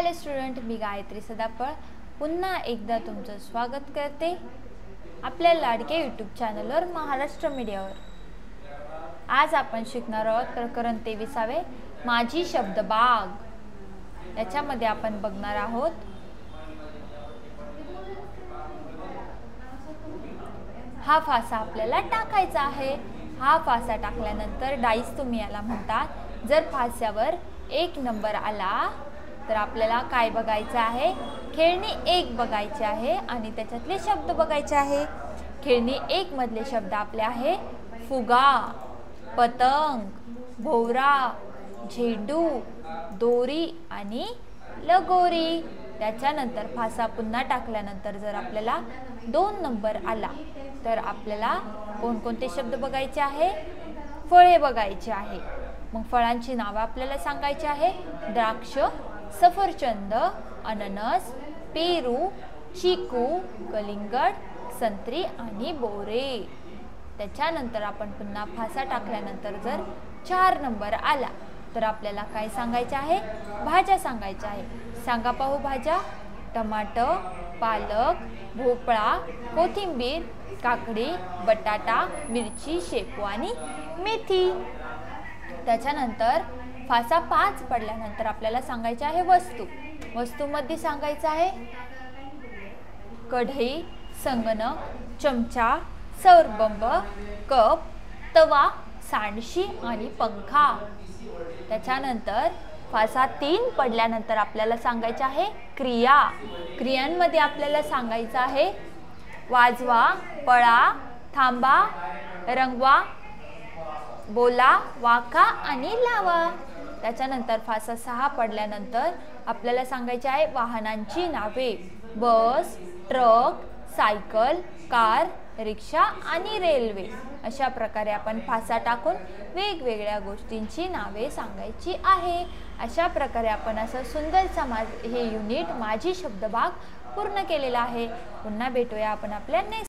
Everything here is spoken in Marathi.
हॅलो स्टुडंट, मी गायत्री सदाफळ पुन्हा एकदा तुमचं स्वागत करते आपल्या लाडके यूट्यूब चॅनलवर महाराष्ट्र मीडियावर। आज आपण शिकणार आहोत प्रकरण 23 माझी शब्दबाग। याच्यामध्ये आपण बघणार आहोत हा फासा आपल्याला टाकायचा आहे। हा फासा टाकल्यानंतर डाईस तुम्ही याला म्हणतात। जर फास्यावर 1 नंबर आला तर आपल्याला काय बघायचं आहे, खेळणी 1 बघायचे आहे आणि त्याच्यातले शब्द बघायचे आहे। खेळणी 1 मधले शब्द आपले आहे फुगा, पतंग, भोवरा, झेंडू, दोरी आणि लगोरी। त्याच्यानंतर फासा पुन्हा टाकल्यानंतर जर आपल्याला 2 नंबर आला तर आपल्याला कोणकोणते शब्द बघायचे आहे, फळे बघायचे आहे। मग फळांची नावे आपल्याला सांगायची आहे, द्राक्ष, सफरचंद, अननस, पेरू, चिकू, कलिंगड, संत्री आणि बोरे। त्याच्यानंतर आपण पुन्हा फासा टाकल्यानंतर जर 4 नंबर आला तर आपल्याला काय सांगायचे आहे, भाज्या सांगायच्या आहे। सांगा पाहू भाज्या। टमाटर, पालक, भोपळा, कोथिंबीर, काकडी, बटाटा, मिरची, शेपू आणि मेथी। त्याच्यानंतर फासा 5 पडल्यानंतर आपल्याला सांगायचे आहे वस्तू। वस्तूमध्ये सांगायचं आहे कढई, संगणक, चमचा, सौरबंब, कप, तवा, सांडशी आणि पंखा। त्याच्यानंतर फासा 3 पडल्यानंतर आपल्याला सांगायचे आहे क्रिया। क्रियांमध्ये आपल्याला सांगायचं आहे वाजवा, पळा, थांबा, रंगवा, बोला, वाका आणि लावा। त्याच्यानंतर फासा 6 पडल्यानंतर आपल्याला सांगायचे आहे वाहनांची नावे, बस, ट्रक, सायकल, कार, रिक्षा आणि रेल्वे। अशा प्रकारे आपण फासा टाकून वेगवेगळ्या गोष्टींची नावे सांगायची आहे। अशा प्रकारे आपण असं सुंदरसा हे युनिट माझी शब्दबाग पूर्ण केलेला आहे। पुन्हा भेटूया आपण आपल्या नेक्स्ट